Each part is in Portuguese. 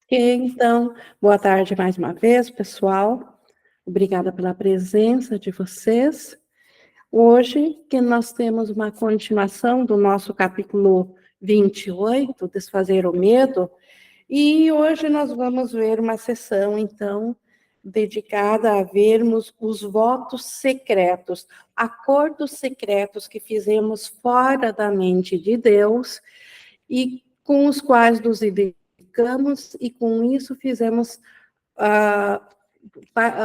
Então, boa tarde mais uma vez, pessoal. Obrigada pela presença de vocês. Hoje, que nós temos uma continuação do nosso capítulo 28, Desfazer o Medo, e hoje nós vamos ver uma sessão, então, dedicada a vermos os votos secretos, acordos secretos que fizemos fora da mente de Deus e com os quais nos identificamos e com isso fizemos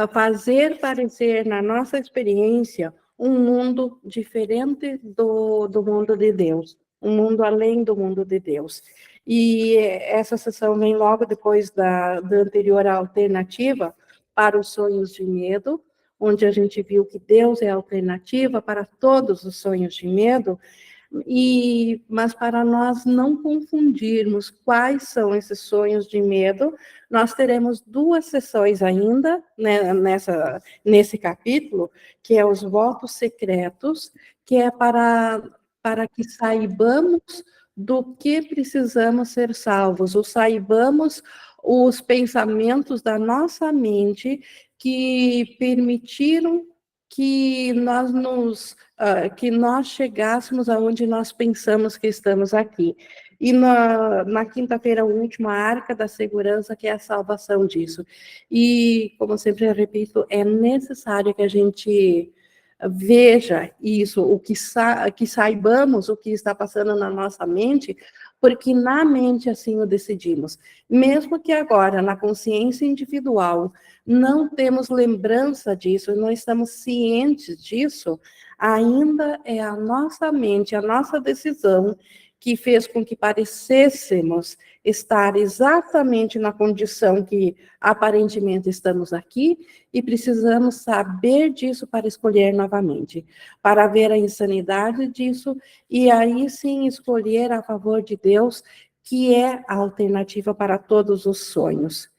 fazer parecer na nossa experiência um mundo diferente do mundo de Deus, um mundo além do mundo de Deus. E essa sessão vem logo depois da anterior alternativa para os sonhos de medo, onde a gente viu que Deus é a alternativa para todos os sonhos de medo, mas para nós não confundirmos quais são esses sonhos de medo, nós teremos duas sessões ainda, né, nesse capítulo, que é os votos secretos, que é para que saibamos do que precisamos ser salvos, ou saibamos os pensamentos da nossa mente que permitiram que nós chegássemos aonde nós pensamos que estamos aqui. E na quinta-feira última, a arca da segurança, que é a salvação disso. E, como sempre eu repito, é necessário que a gente veja isso, que saibamos o que está passando na nossa mente, porque na mente assim o decidimos. Mesmo que agora, na consciência individual, não temos lembrança disso, não estamos cientes disso, ainda é a nossa mente, a nossa decisão que fez com que parecêssemos estar exatamente na condição que aparentemente estamos aqui e precisamos saber disso para escolher novamente, para ver a insanidade disso e aí sim escolher a favor de Deus, que é a alternativa para todos os sonhos.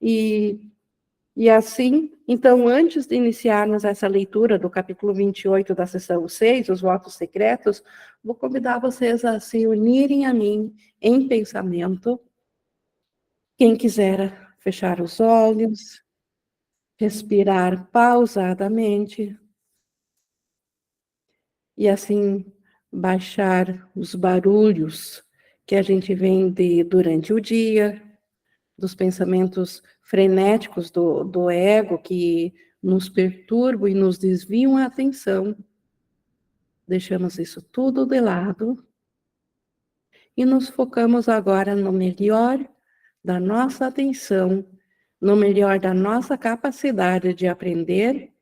E assim, então, antes de iniciarmos essa leitura do capítulo 28 da sessão 6, os votos secretos, vou convidar vocês a se unirem a mim em pensamento. Quem quiser fechar os olhos, respirar pausadamente, e assim baixar os barulhos que a gente vem durante o dia, dos pensamentos frenéticos do ego que nos perturbam e nos desviam a atenção. Deixamos isso tudo de lado e nos focamos agora no melhor da nossa atenção, no melhor da nossa capacidade de aprender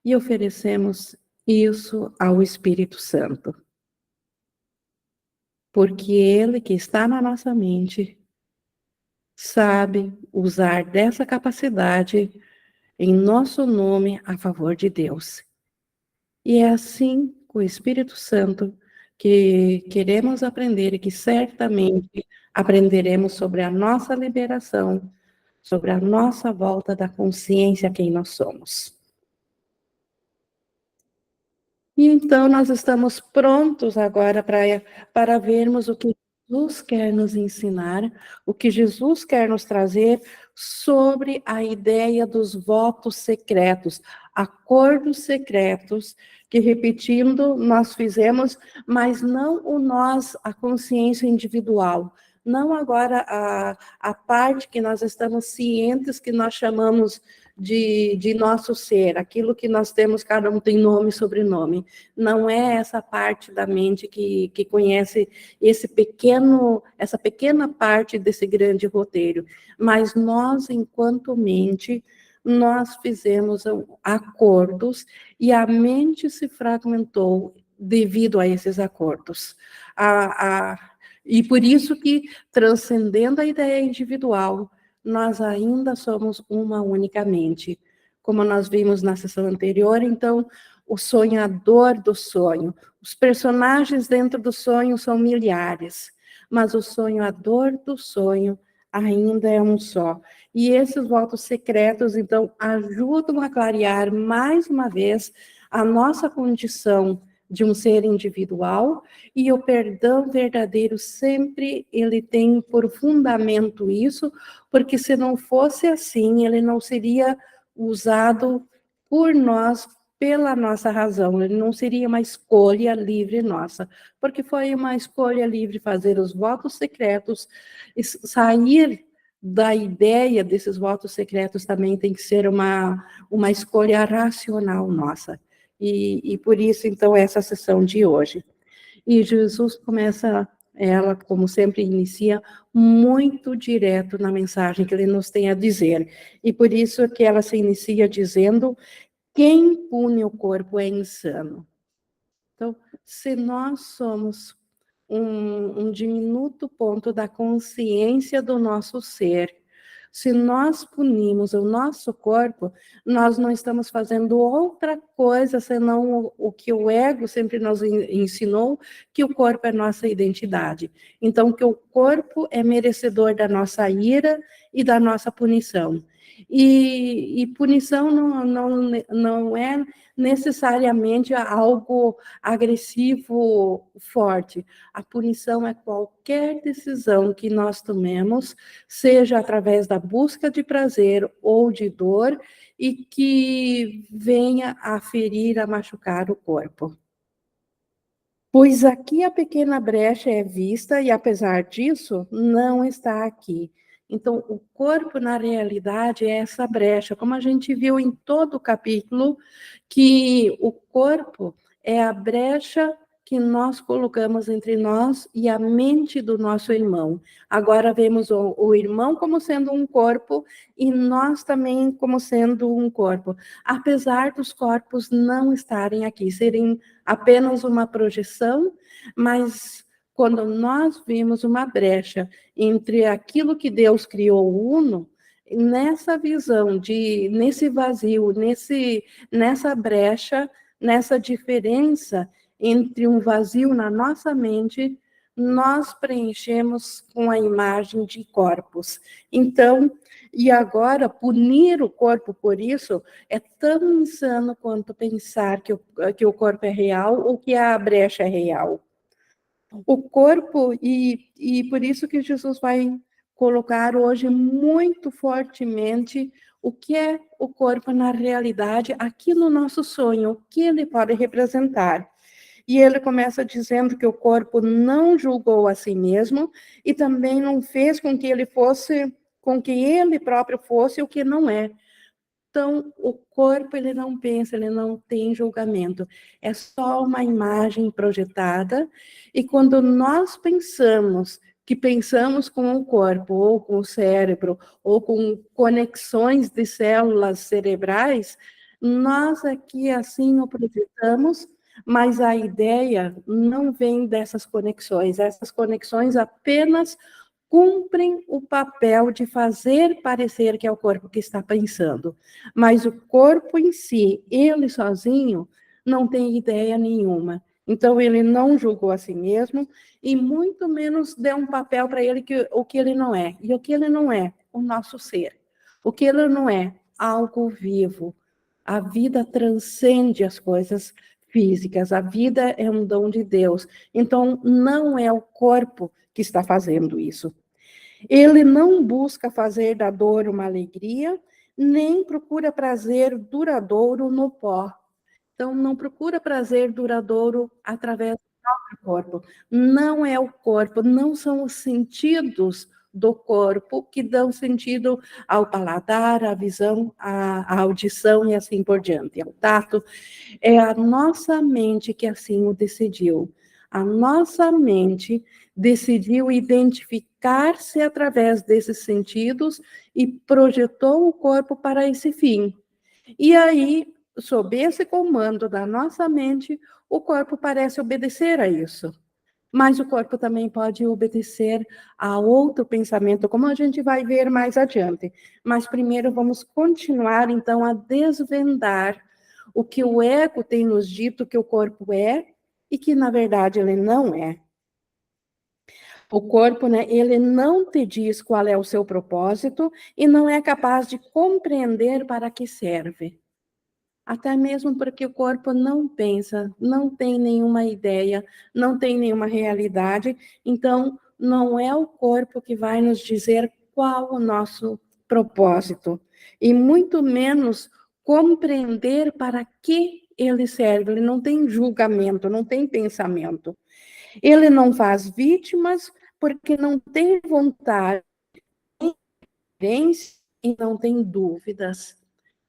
e oferecemos isso ao Espírito Santo. Porque Ele que está na nossa mente sabe usar dessa capacidade em nosso nome a favor de Deus. E é assim, com o Espírito Santo, que queremos aprender e que certamente aprenderemos sobre a nossa liberação, sobre a nossa volta da consciência a quem nós somos. E então nós estamos prontos agora para vermos o que Jesus quer nos ensinar, o que Jesus quer nos trazer sobre a ideia dos votos secretos, acordos secretos, que, repetindo, nós fizemos, mas não o nós, a consciência individual, não agora a parte que nós estamos cientes, que nós chamamos de nosso ser, aquilo que nós temos, cada um tem nome e sobrenome. Não é essa parte da mente que conhece essa pequena parte desse grande roteiro, mas nós, enquanto mente, nós fizemos acordos e a mente se fragmentou devido a esses acordos. E por isso que, transcendendo a ideia individual, nós ainda somos uma única mente. Como nós vimos na sessão anterior, então, o sonhador do sonho. Os personagens dentro do sonho são milhares, mas o sonhador do sonho ainda é um só. E esses votos secretos, então, ajudam a clarear mais uma vez a nossa condição de um ser individual, e o perdão verdadeiro sempre ele tem por fundamento isso, porque se não fosse assim, ele não seria usado por nós, pela nossa razão, ele não seria uma escolha livre nossa, porque foi uma escolha livre fazer os votos secretos, sair da ideia desses votos secretos também tem que ser uma escolha racional nossa. E por isso, então, essa sessão de hoje. E Jesus começa, ela, como sempre, inicia muito direto na mensagem que ele nos tem a dizer. E por isso que ela se inicia dizendo: quem pune o corpo é insano. Então, se nós somos um diminuto ponto da consciência do nosso ser, se nós punimos o nosso corpo, nós não estamos fazendo outra coisa senão o que o ego sempre nos ensinou, que o corpo é nossa identidade. Então, que o corpo é merecedor da nossa ira e da nossa punição. E punição não é necessariamente algo agressivo, forte. A punição é qualquer decisão que nós tomemos, seja através da busca de prazer ou de dor, e que venha a ferir, a machucar o corpo. Pois aqui a pequena brecha é vista e, apesar disso, não está aqui. Então, o corpo, na realidade, é essa brecha, como a gente viu em todo o capítulo, que o corpo é a brecha que nós colocamos entre nós e a mente do nosso irmão. Agora vemos o irmão como sendo um corpo e nós também como sendo um corpo, apesar dos corpos não estarem aqui, serem apenas uma projeção, mas quando nós vimos uma brecha entre aquilo que Deus criou uno, nessa visão nesse vazio, nessa brecha, nessa diferença entre um vazio na nossa mente, nós preenchemos com a imagem de corpos. Então, e agora, punir o corpo por isso é tão insano quanto pensar que o corpo é real ou que a brecha é real. O corpo, e por isso que Jesus vai colocar hoje muito fortemente o que é o corpo na realidade, aqui no nosso sonho, o que ele pode representar. E ele começa dizendo que o corpo não julgou a si mesmo e também não fez com que ele fosse, com que ele próprio fosse o que não é. Então, o corpo, ele não pensa, ele não tem julgamento. É só uma imagem projetada. E quando nós pensamos que pensamos com o corpo, ou com o cérebro, ou com conexões de células cerebrais, nós aqui assim o projetamos, mas a ideia não vem dessas conexões. Essas conexões apenas cumprem o papel de fazer parecer que é o corpo que está pensando. Mas o corpo em si, ele sozinho, não tem ideia nenhuma. Então, ele não julgou a si mesmo e muito menos deu um papel para ele o que ele não é. E o que ele não é? O nosso ser. O que ele não é? Algo vivo. A vida transcende as coisas físicas. A vida é um dom de Deus. Então, não é o corpo que está fazendo isso. Ele não busca fazer da dor uma alegria, nem procura prazer duradouro no pó. Então, não procura prazer duradouro através do próprio corpo. Não é o corpo, não são os sentidos do corpo que dão sentido ao paladar, à visão, à audição e assim por diante, ao tato. É a nossa mente que assim o decidiu. A nossa mente decidiu identificar-se através desses sentidos e projetou o corpo para esse fim. E aí, sob esse comando da nossa mente, o corpo parece obedecer a isso. Mas o corpo também pode obedecer a outro pensamento, como a gente vai ver mais adiante. Mas primeiro vamos continuar, então, a desvendar o que o ego tem nos dito que o corpo é e que, na verdade, ele não é. O corpo, né, ele não te diz qual é o seu propósito e não é capaz de compreender para que serve. até mesmo porque o corpo não pensa, não tem nenhuma ideia, não tem nenhuma realidade, então não é o corpo que vai nos dizer qual o nosso propósito, e muito menos compreender para que ele serve, ele não tem julgamento, não tem pensamento. Ele não faz vítimas porque não tem vontade, vence e não tem dúvidas.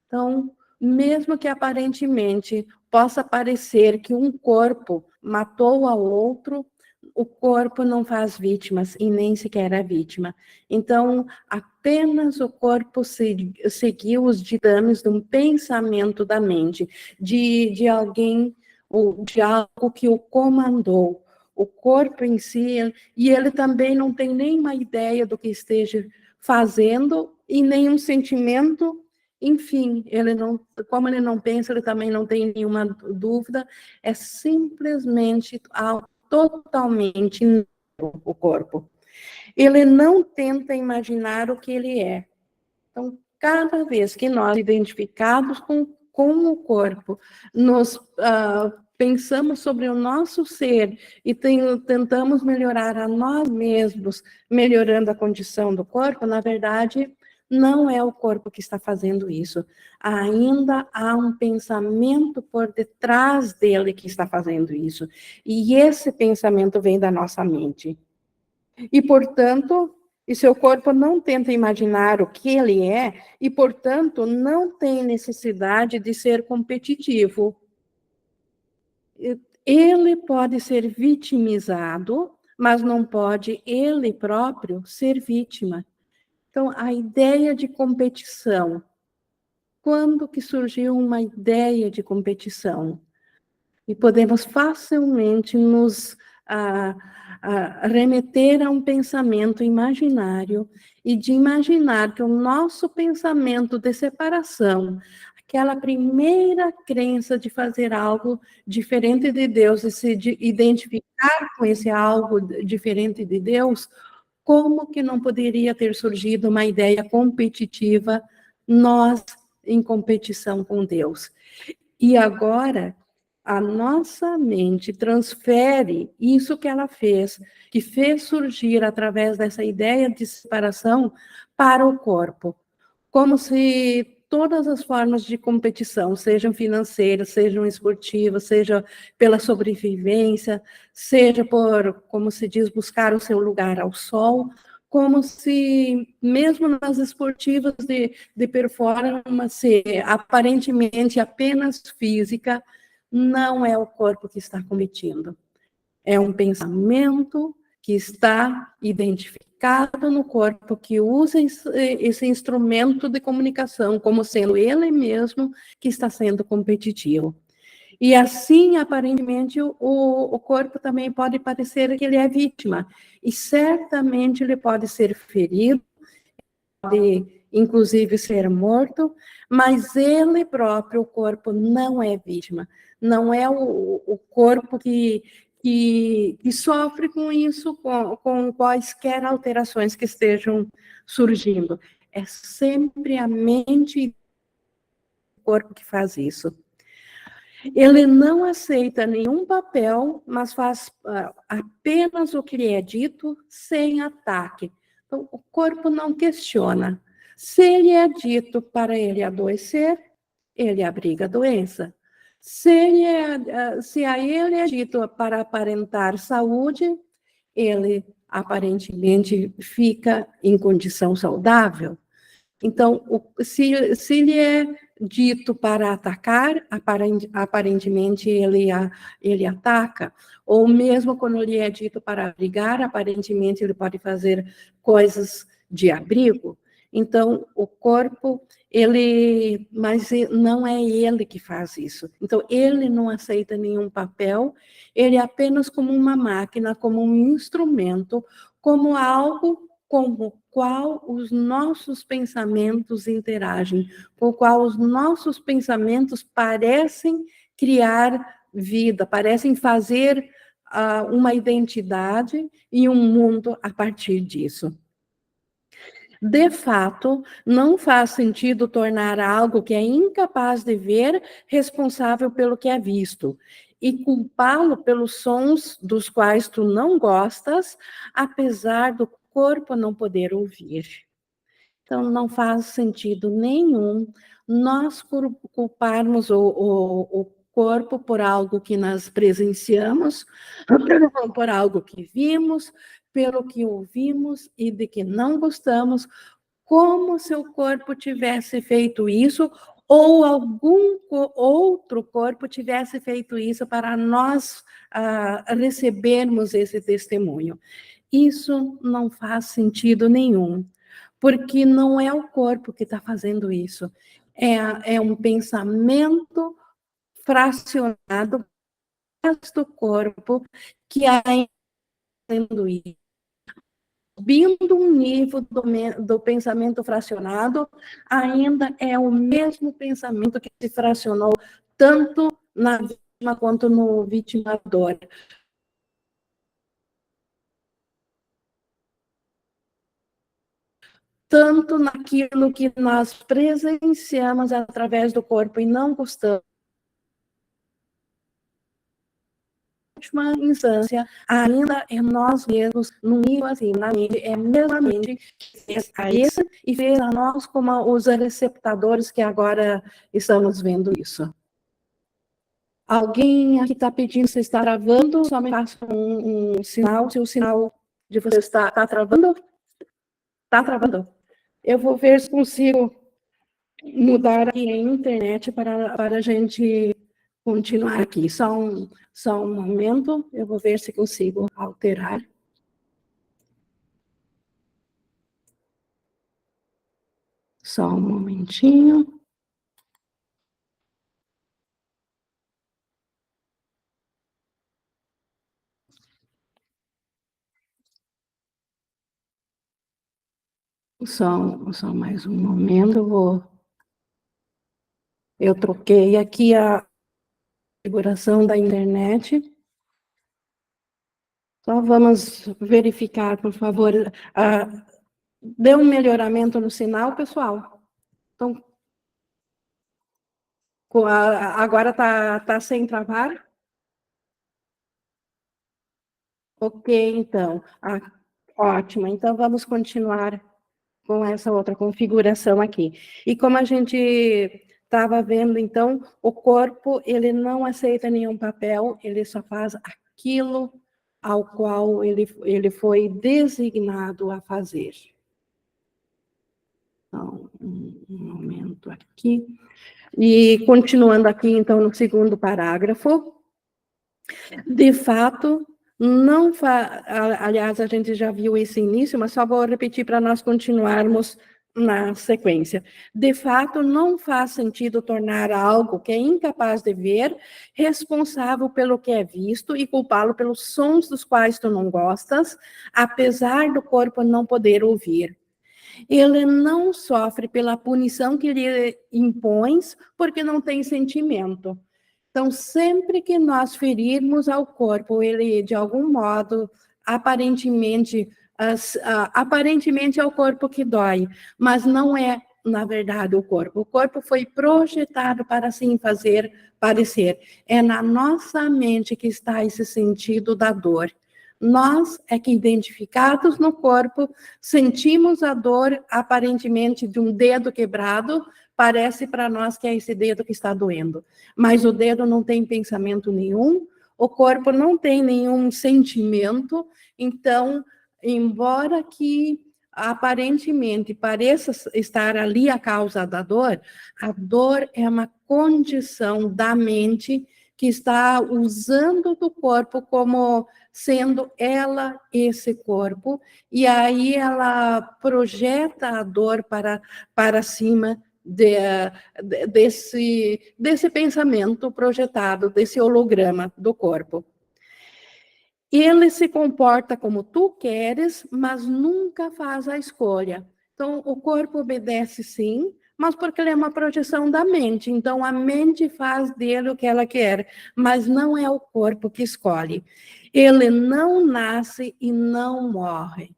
Então, mesmo que aparentemente possa parecer que um corpo matou ao outro, o corpo não faz vítimas e nem sequer é vítima. Então, apenas o corpo seguiu os ditames de um pensamento da mente, de alguém, ou de algo que o comandou. O corpo em si, e ele também não tem nenhuma ideia do que esteja fazendo e nenhum sentimento. Enfim, ele não, como ele não pensa, ele também não tem nenhuma dúvida, é simplesmente totalmente o corpo. Ele não tenta imaginar o que ele é. Então, cada vez que nós identificados com o corpo, nos pensamos sobre o nosso ser e tentamos melhorar a nós mesmos, melhorando a condição do corpo, na verdade, não é o corpo que está fazendo isso. Ainda há um pensamento por detrás dele que está fazendo isso. E esse pensamento vem da nossa mente. E, portanto, e seu corpo não tenta imaginar o que ele é, e, portanto, não tem necessidade de ser competitivo. Ele pode ser vitimizado, mas não pode ele próprio ser vítima. Então, a ideia de competição. Quando que surgiu uma ideia de competição? E podemos facilmente nos remeter a um pensamento imaginário e de imaginar que o nosso pensamento de separação, aquela primeira crença de fazer algo diferente de Deus e se identificar com esse algo diferente de Deus, como que não poderia ter surgido uma ideia competitiva, nós em competição com Deus? E agora, a nossa mente transfere isso que ela fez, que fez surgir através dessa ideia de separação, para o corpo. Como se todas as formas de competição, sejam financeiras, sejam esportivas, seja pela sobrevivência, seja por, como se diz, buscar o seu lugar ao sol, como se, mesmo nas esportivas de performance, aparentemente apenas física, não é o corpo que está competindo. É um pensamento que está identificado no corpo, que usa esse instrumento de comunicação como sendo ele mesmo que está sendo competitivo. E assim, aparentemente, o corpo também pode parecer que ele é vítima, e certamente ele pode ser ferido, pode inclusive ser morto, mas ele próprio, o corpo, não é vítima, não é o corpo que sofre com isso, com quaisquer alterações que estejam surgindo. É sempre a mente e o corpo que faz isso. Ele não aceita nenhum papel, mas faz apenas o que lhe é dito, sem ataque. Então, o corpo não questiona. Se ele é dito para ele adoecer, ele abriga a doença. Se a ele é dito para aparentar saúde, ele aparentemente fica em condição saudável. Então, se lhe é dito para atacar, aparentemente ele ataca, ou mesmo quando lhe é dito para abrigar, aparentemente ele pode fazer coisas de abrigo. Então, o corpo, mas não é ele que faz isso. Então, ele não aceita nenhum papel, ele é apenas como uma máquina, como um instrumento, como algo com o qual os nossos pensamentos interagem, com o qual os nossos pensamentos parecem criar vida, parecem fazer uma identidade e um mundo a partir disso. De fato, não faz sentido tornar algo que é incapaz de ver responsável pelo que é visto e culpá-lo pelos sons dos quais tu não gostas, apesar do corpo não poder ouvir. Então, não faz sentido nenhum nós culparmos o corpo por algo que nós presenciamos, por algo que vimos, pelo que ouvimos e de que não gostamos, como se o corpo tivesse feito isso ou algum outro corpo tivesse feito isso para nós recebermos esse testemunho. Isso não faz sentido nenhum, porque não é o corpo que está fazendo isso, é um pensamento fracionado do corpo que ainda fazendo isso. Subindo um nível do pensamento fracionado, ainda é o mesmo pensamento que se fracionou tanto na vítima quanto no vitimador. Tanto naquilo que nós presenciamos através do corpo e não gostamos. Última instância, ainda é nós mesmos, no nível assim, na mente, é a mesma mente que fez a isso e fez a nós como os receptadores que agora estamos vendo isso. Alguém aqui está pedindo se está travando, só me passa um sinal, se o sinal de você está travando. Está travando. Eu vou ver se consigo mudar aqui a internet para a gente continuar aqui. Só um momento, eu vou ver se consigo alterar. Só um momentinho. Só mais um momento, eu troquei aqui a configuração da internet. Só vamos verificar, por favor. Deu um melhoramento no sinal, pessoal? Então, agora está sem travar? Ok, então. Ótimo. Então, vamos continuar com essa outra configuração aqui. E como a gente estava vendo, então, o corpo, ele não aceita nenhum papel, ele só faz aquilo ao qual ele foi designado a fazer. Então, um momento aqui. E continuando aqui, então, no segundo parágrafo, de fato, não aliás, a gente já viu esse início, mas só vou repetir para nós continuarmos na sequência. De fato, não faz sentido tornar algo que é incapaz de ver responsável pelo que é visto e culpá-lo pelos sons dos quais tu não gostas, apesar do corpo não poder ouvir. Ele não sofre pela punição que lhe impões, porque não tem sentimento. Então, sempre que nós ferirmos ao corpo, ele, de algum modo, aparentemente é o corpo que dói, mas não é, na verdade, o corpo. O corpo foi projetado para assim fazer parecer. É na nossa mente que está esse sentido da dor. Nós é que, identificados no corpo, sentimos a dor, aparentemente, de um dedo quebrado, parece para nós que é esse dedo que está doendo. Mas o dedo não tem pensamento nenhum, o corpo não tem nenhum sentimento, então, embora que aparentemente pareça estar ali a causa da dor, a dor é uma condição da mente que está usando do corpo como sendo ela esse corpo, e aí ela projeta a dor para cima desse pensamento projetado, desse holograma do corpo. Ele se comporta como tu queres, mas nunca faz a escolha. Então, o corpo obedece sim, mas porque ele é uma projeção da mente. Então, a mente faz dele o que ela quer, mas não é o corpo que escolhe. Ele não nasce e não morre.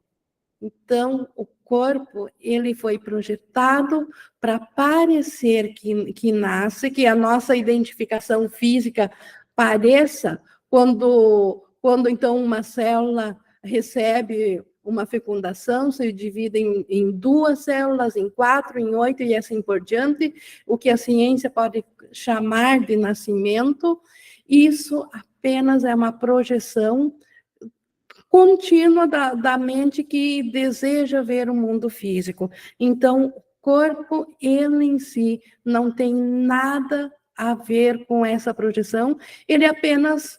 Então, o corpo, ele foi projetado para parecer que nasce, que a nossa identificação física pareça quando então uma célula recebe uma fecundação, se divide em 2 células, em 4, em 8 e assim por diante, o que a ciência pode chamar de nascimento. Isso apenas é uma projeção contínua da mente que deseja ver o mundo físico. Então, o corpo, ele em si, não tem nada a ver com essa projeção, ele apenas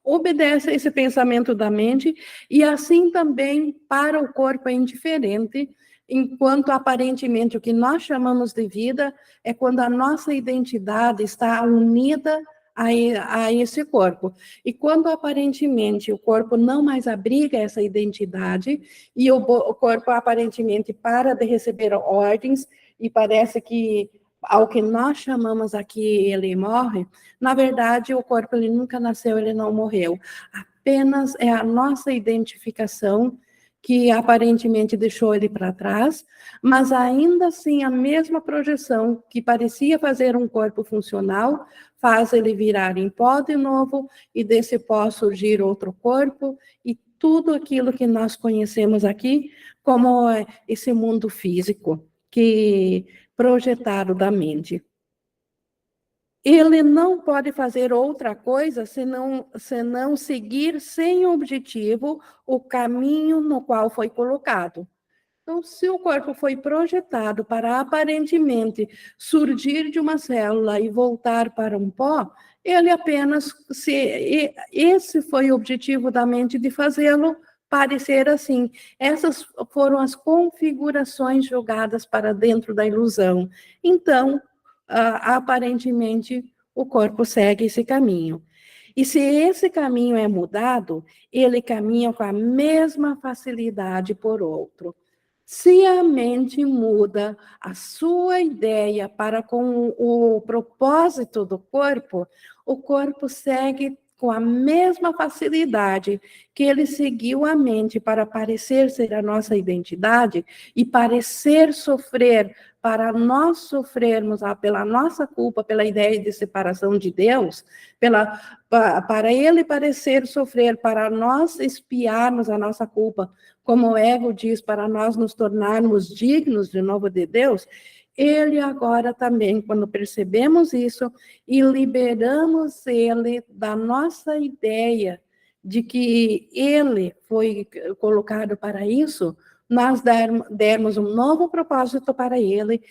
obedece a esse pensamento da mente, e assim também para o corpo é indiferente, enquanto aparentemente o que nós chamamos de vida é quando a nossa identidade está unida a esse corpo. E quando aparentemente o corpo não mais abriga essa identidade, e o corpo aparentemente para de receber ordens, e parece que ao que nós chamamos aqui ele morre, na verdade o corpo ele nunca nasceu, ele não morreu. Apenas é a nossa identificação que aparentemente deixou ele para trás, mas ainda assim a mesma projeção que parecia fazer um corpo funcional, faz ele virar em pó de novo, e desse pó surgir outro corpo, e tudo aquilo que nós conhecemos aqui como esse mundo físico, que projetado da mente. Ele não pode fazer outra coisa senão seguir sem objetivo o caminho no qual foi colocado. Então, se o corpo foi projetado para aparentemente surgir de uma célula e voltar para um pó, ele apenas, esse foi o objetivo da mente de fazê-lo parecer assim. Essas foram as configurações jogadas para dentro da ilusão. Então, aparentemente, o corpo segue esse caminho. E se esse caminho é mudado, ele caminha com a mesma facilidade por outro. Se a mente muda a sua ideia para com o propósito do corpo, o corpo segue com a mesma facilidade que ele seguiu a mente para parecer ser a nossa identidade e parecer sofrer para nós sofrermos pela nossa culpa, pela ideia de separação de Deus, para ele parecer sofrer, para nós expiarmos a nossa culpa, como o ego diz, para nós nos tornarmos dignos de novo de Deus, ele agora também, quando percebemos isso e liberamos ele da nossa ideia de que ele foi colocado para isso, nós dermos um novo propósito para ele,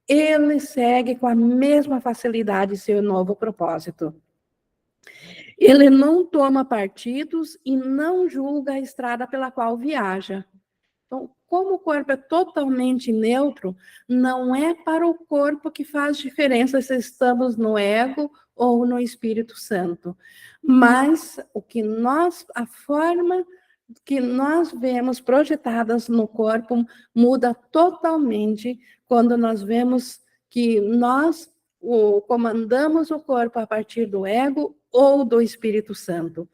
ele segue com a mesma facilidade seu novo propósito. Ele não toma partidos e não julga a estrada pela qual viaja. Então, como o corpo é totalmente neutro, não é para o corpo que faz diferença se estamos no ego ou no Espírito Santo. Mas a forma que nós vemos projetadas no corpo muda totalmente quando nós vemos que nós comandamos o corpo a partir do ego ou do Espírito Santo.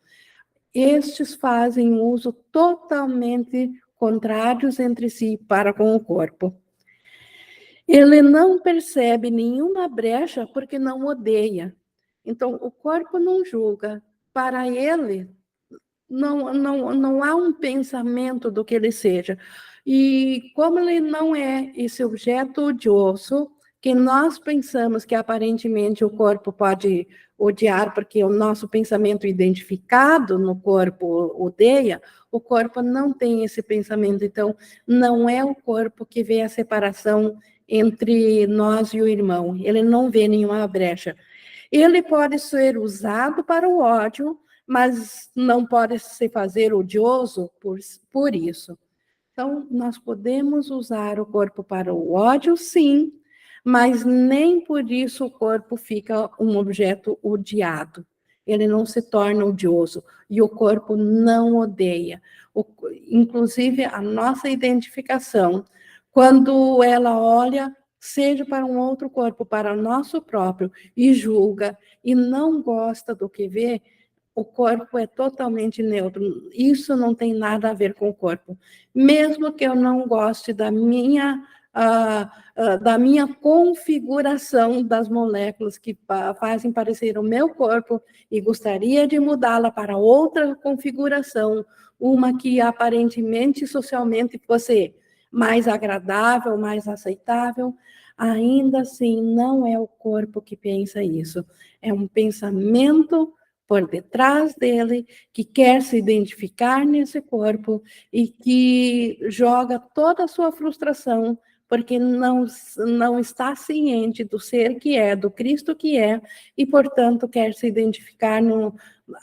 Estes fazem uso totalmente contrários entre si para com o corpo. Ele não percebe nenhuma brecha porque não odeia. Então, o corpo não julga. Para ele, não há um pensamento do que ele seja. E como ele não é esse objeto odioso, que nós pensamos que aparentemente o corpo pode odiar, porque o nosso pensamento identificado no corpo odeia, o corpo não tem esse pensamento. Então, não é o corpo que vê a separação entre nós e o irmão. Ele não vê nenhuma brecha. Ele pode ser usado para o ódio, mas não pode se fazer odioso por isso. Então, nós podemos usar o corpo para o ódio, sim, mas nem por isso o corpo fica um objeto odiado. Ele não se torna odioso, e o corpo não odeia. Inclusive, a nossa identificação, quando ela olha, seja para um outro corpo, para o nosso próprio, e julga, e não gosta do que vê, o corpo é totalmente neutro. Isso não tem nada a ver com o corpo. Mesmo que eu não goste da minha configuração das moléculas que fazem parecer o meu corpo e gostaria de mudá-la para outra configuração, uma que aparentemente socialmente fosse mais agradável, mais aceitável, ainda assim não é o corpo que pensa isso. É um pensamento por detrás dele, que quer se identificar nesse corpo e que joga toda a sua frustração porque não está ciente do ser que é, do Cristo que é, e, portanto, quer se identificar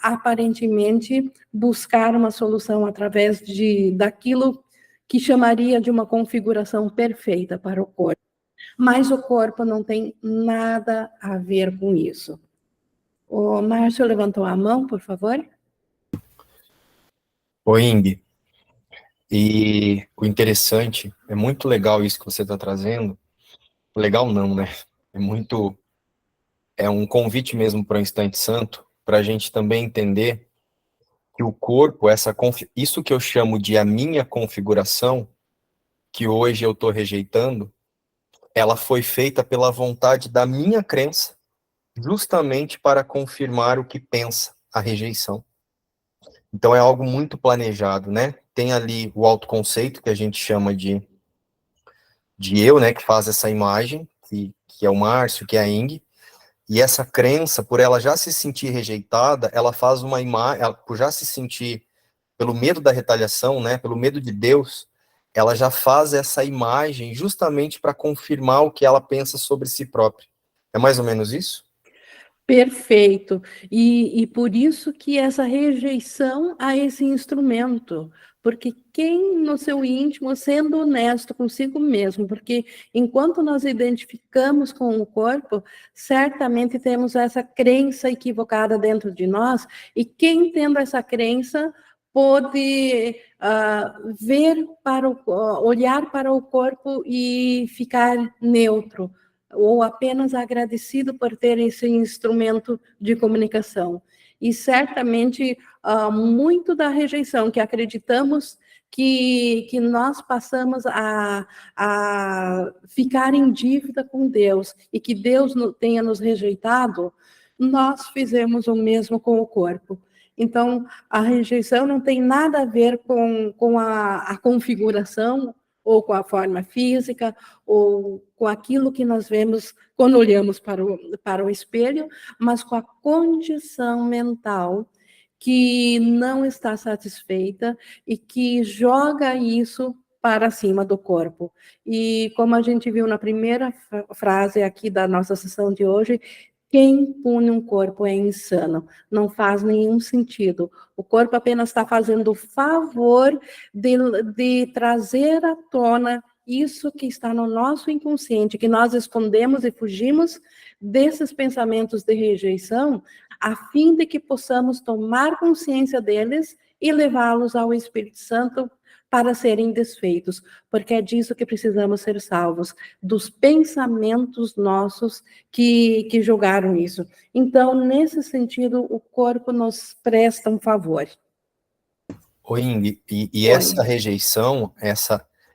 aparentemente, buscar uma solução através daquilo que chamaria de uma configuração perfeita para o corpo. Mas o corpo não tem nada a ver com isso. O Márcio levantou a mão, por favor. Oi, Ing. E o interessante, é muito legal isso que você está trazendo. Legal não, né? É um convite mesmo para o Instante Santo, para a gente também entender que o corpo, isso que eu chamo de a minha configuração, que hoje eu estou rejeitando, ela foi feita pela vontade da minha crença, justamente para confirmar o que pensa a rejeição. Então é algo muito planejado, né? Tem ali o autoconceito, que a gente chama de eu, né, que faz essa imagem, que é o Márcio, que é a Ing, e essa crença, por ela já se sentir rejeitada, ela faz uma imagem, por já se sentir, pelo medo da retaliação, né, pelo medo de Deus, ela já faz essa imagem justamente para confirmar o que ela pensa sobre si própria. É mais ou menos isso? Perfeito. E por isso que essa rejeição a esse instrumento, porque quem no seu íntimo, sendo honesto consigo mesmo, porque enquanto nós identificamos com o corpo, certamente temos essa crença equivocada dentro de nós, e quem tendo essa crença pode olhar para o corpo e ficar neutro ou apenas agradecido por ter esse instrumento de comunicação. E certamente muito da rejeição que acreditamos que nós passamos a ficar em dívida com Deus e que Deus tenha nos rejeitado, nós fizemos o mesmo com o corpo. Então, a rejeição não tem nada a ver com a configuração ou com a forma física, ou com aquilo que nós vemos quando olhamos para o espelho, mas com a condição mental que não está satisfeita e que joga isso para cima do corpo. E como a gente viu na primeira frase aqui da nossa sessão de hoje, quem pune um corpo é insano, não faz nenhum sentido. O corpo apenas está fazendo o favor de trazer à tona isso que está no nosso inconsciente, que nós escondemos e fugimos desses pensamentos de rejeição, a fim de que possamos tomar consciência deles e levá-los ao Espírito Santo para serem desfeitos, porque é disso que precisamos ser salvos, dos pensamentos nossos que julgaram isso. Então, nesse sentido, o corpo nos presta um favor. Oi, Ing, e essa rejeição,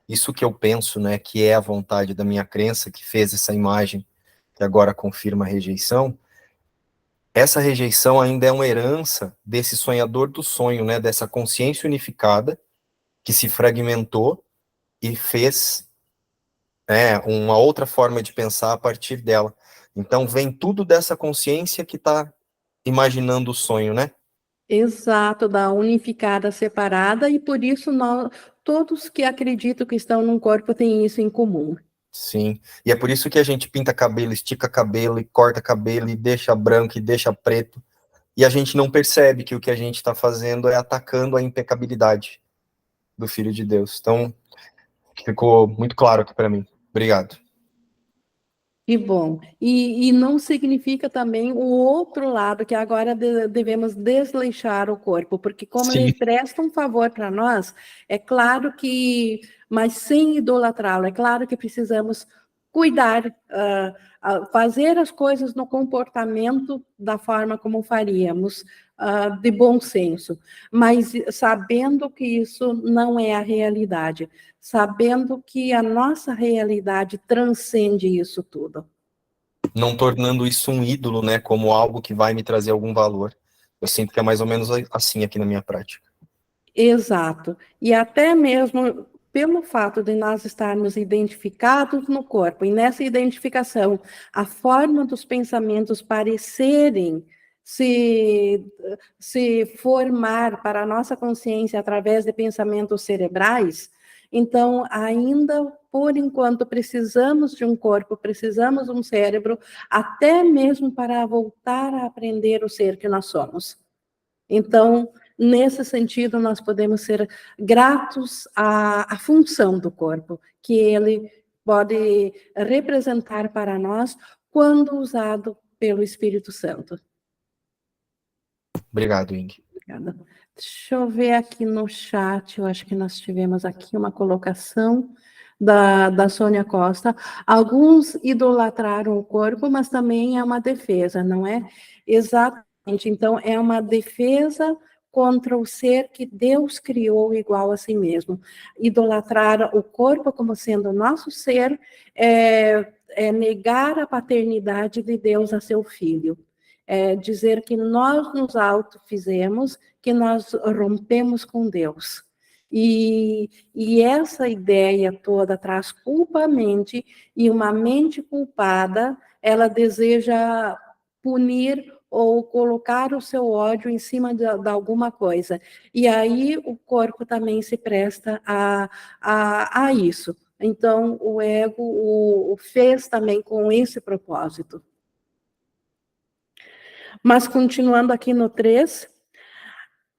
isso que eu penso, né, que é a vontade da minha crença, que fez essa imagem, que agora confirma a rejeição, essa rejeição ainda é uma herança desse sonhador do sonho, né, dessa consciência unificada, que se fragmentou e fez uma outra forma de pensar a partir dela. Então, vem tudo dessa consciência que está imaginando o sonho, né? Exato, da unificada separada, e por isso todos que acreditam que estão num corpo têm isso em comum. Sim, e é por isso que a gente pinta cabelo, estica cabelo, e corta cabelo, e deixa branco, e deixa preto, e a gente não percebe que o que a gente está fazendo é atacando a impecabilidade do Filho de Deus. Então, ficou muito claro aqui para mim. Obrigado. Que bom. E não significa também o outro lado, que agora devemos desleixar o corpo, porque como Sim. ele presta um favor para nós, é claro que, mas sem idolatrá-lo, é claro que precisamos cuidar, fazer as coisas no comportamento da forma como faríamos, de bom senso, mas sabendo que isso não é a realidade, sabendo que a nossa realidade transcende isso tudo. Não tornando isso um ídolo, né, como algo que vai me trazer algum valor. Eu sinto que é mais ou menos assim aqui na minha prática. Exato. E até mesmo pelo fato de nós estarmos identificados no corpo, e nessa identificação, a forma dos pensamentos parecerem se formar para a nossa consciência através de pensamentos cerebrais, então, ainda por enquanto, precisamos de um corpo, precisamos de um cérebro, até mesmo para voltar a aprender o ser que nós somos. Então, nesse sentido, nós podemos ser gratos à função do corpo, que ele pode representar para nós quando usado pelo Espírito Santo. Obrigado, Ing. Obrigada. Deixa eu ver aqui no chat, eu acho que nós tivemos aqui uma colocação da Sônia Costa. Alguns idolatraram o corpo, mas também é uma defesa, não é? Exatamente. Então, é uma defesa contra o ser que Deus criou igual a si mesmo. Idolatrar o corpo como sendo nosso ser é negar a paternidade de Deus a seu filho. É dizer que nós nos autofizemos, que nós rompemos com Deus. E essa ideia toda traz culpa à mente, e uma mente culpada, ela deseja punir ou colocar o seu ódio em cima de alguma coisa. E aí o corpo também se presta a isso. Então, o ego o fez também com esse propósito. Mas continuando aqui no 3,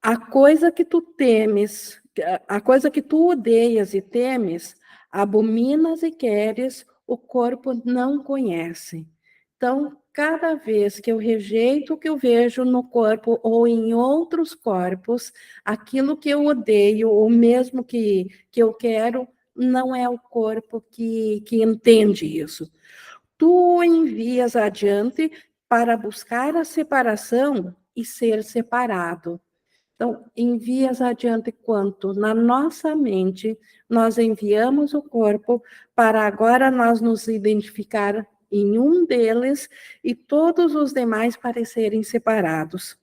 a coisa que tu temes, a coisa que tu odeias e temes, abominas e queres, o corpo não conhece. Então, cada vez que eu rejeito o que eu vejo no corpo ou em outros corpos, aquilo que eu odeio, ou mesmo que eu quero, não é o corpo que entende isso. Tu envias adiante para buscar a separação e ser separado. Então, envias adiante quanto na nossa mente nós enviamos o corpo para agora nós nos identificar em um deles e todos os demais parecerem separados.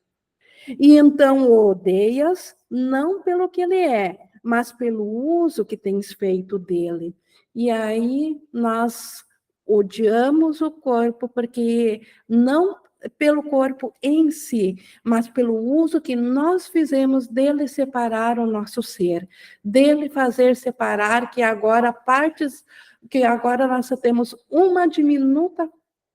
E então o odeias não pelo que ele é, mas pelo uso que tens feito dele. E aí nós odiamos o corpo porque não pelo corpo em si, mas pelo uso que nós fizemos dele separar o nosso ser, dele fazer separar que agora nós temos uma diminuta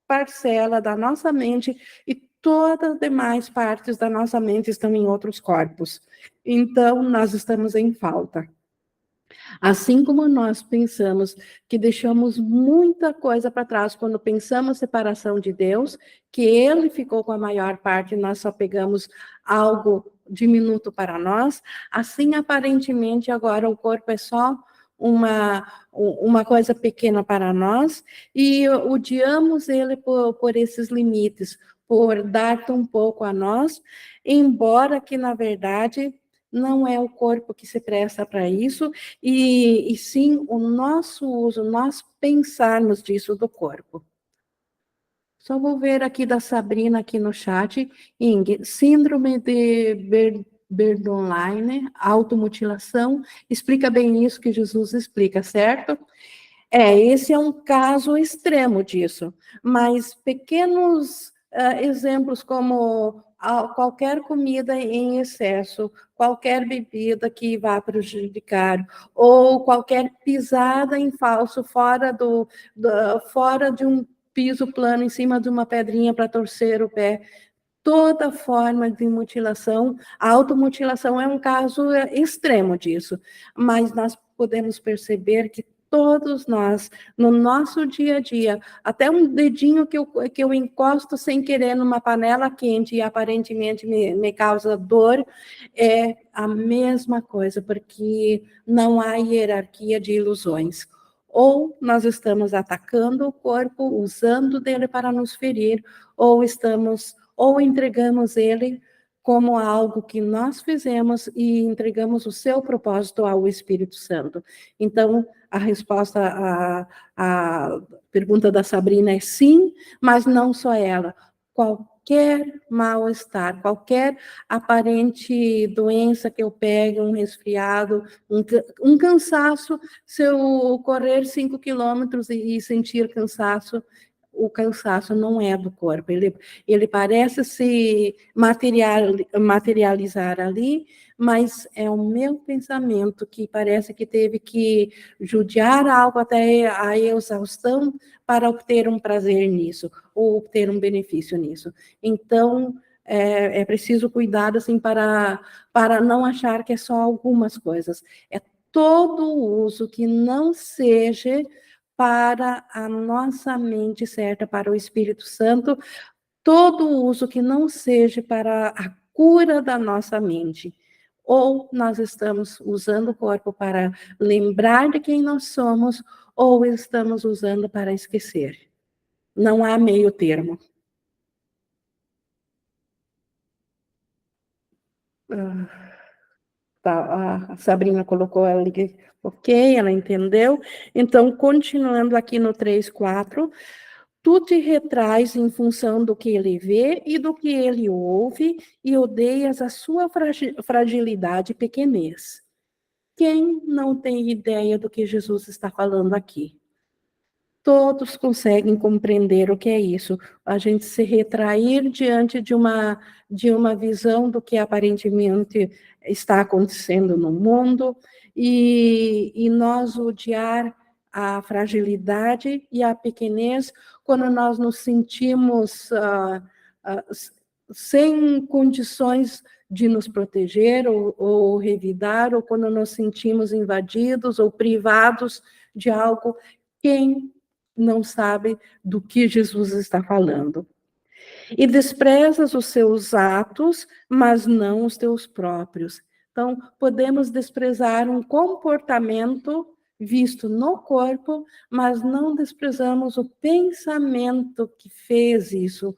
parcela da nossa mente e todas as demais partes da nossa mente estão em outros corpos. Então, nós estamos em falta. Assim como nós pensamos que deixamos muita coisa para trás quando pensamos separação de Deus, que Ele ficou com a maior parte e nós só pegamos algo diminuto para nós, assim aparentemente agora o corpo é só uma coisa pequena para nós e odiamos Ele por esses limites, por dar tão pouco a nós, embora que na verdade não é o corpo que se presta para isso, e sim o nosso uso, nós pensarmos disso do corpo. Só vou ver aqui da Sabrina aqui no chat, Ing, síndrome de Borderline, automutilação, explica bem isso que Jesus explica, certo? Esse é um caso extremo disso, mas pequenos exemplos como qualquer comida em excesso, qualquer bebida que vá prejudicar, ou qualquer pisada em falso fora de um piso plano, em cima de uma pedrinha para torcer o pé, toda forma de mutilação, a automutilação é um caso extremo disso, mas nós podemos perceber que todos nós, no nosso dia a dia, até um dedinho que eu encosto sem querer numa panela quente e aparentemente me causa dor, é a mesma coisa, porque não há hierarquia de ilusões. Ou nós estamos atacando o corpo, usando dele para nos ferir, ou entregamos ele como algo que nós fizemos e entregamos o seu propósito ao Espírito Santo. Então, a resposta à pergunta da Sabrina é sim, mas não só ela. Qualquer mal-estar, qualquer aparente doença que eu pegue, um resfriado, um cansaço, se eu correr 5 quilômetros e sentir cansaço, o cansaço não é do corpo, ele parece se materializar ali, mas é o meu pensamento que parece que teve que judiar algo até a exaustão para obter um prazer nisso, ou obter um benefício nisso. Então, é preciso cuidar assim, para não achar que é só algumas coisas. É todo uso que não seja para a nossa mente certa, para o Espírito Santo, todo uso que não seja para a cura da nossa mente. Ou nós estamos usando o corpo para lembrar de quem nós somos, ou estamos usando para esquecer. Não há meio termo. Tá, a Sabrina colocou ali, ok, ela entendeu. Então, continuando aqui no 3.4, tu te retrais em função do que ele vê e do que ele ouve e odeias a sua fragilidade e pequenez. Quem não tem ideia do que Jesus está falando aqui? Todos conseguem compreender o que é isso. A gente se retrair diante de uma visão do que aparentemente está acontecendo no mundo e nós odiar a fragilidade e a pequenez quando nós nos sentimos sem condições de nos proteger ou revidar, ou quando nos sentimos invadidos ou privados de algo. Quem não sabe do que Jesus está falando? E desprezas os seus atos, mas não os teus próprios. Então, podemos desprezar um comportamento visto no corpo, mas não desprezamos o pensamento que fez isso,